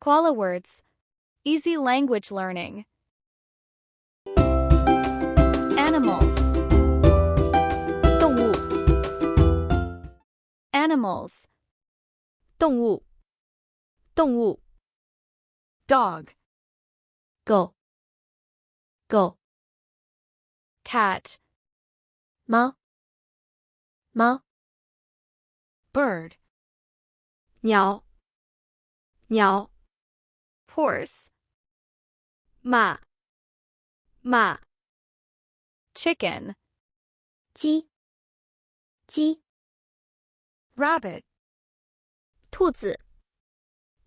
Koala words. Easy language learning. Animals. 动物， Animals. 动物，动物， dog, 狗，狗， Cat. 猫，猫， bird, 鸟，鸟， Horse. 马，马， Chicken. 鸡，鸡， rabbit, 兔子，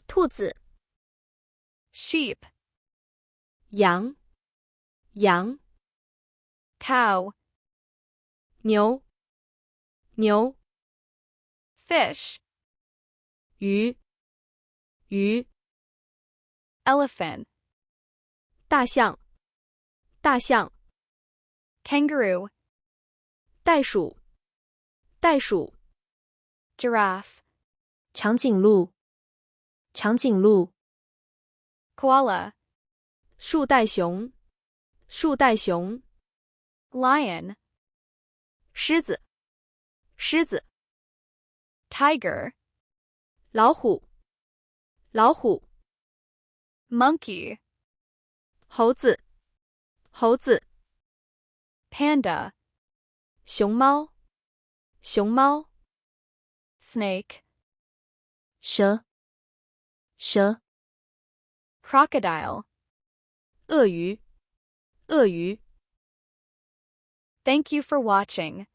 兔子， Sheep. 羊，羊， Cow. 牛，牛， Fish. 鱼，鱼， Elephant. 大象，大象， Kangaroo. 袋鼠，袋鼠， Giraffe. 长颈鹿，长颈鹿， Koala. 树袋熊，树袋熊， Lion. 狮子，狮子， Tiger. 老虎，老虎， Monkey. 猴子，猴子， Panda. 熊猫，熊猫， Snake. 蛇，蛇， Crocodile. 鳄鱼，鳄鱼。 Thank you for watching.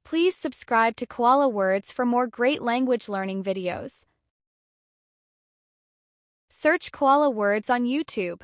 Please subscribe to Koala Words for more great language learning videos. Search Koala Words on YouTube.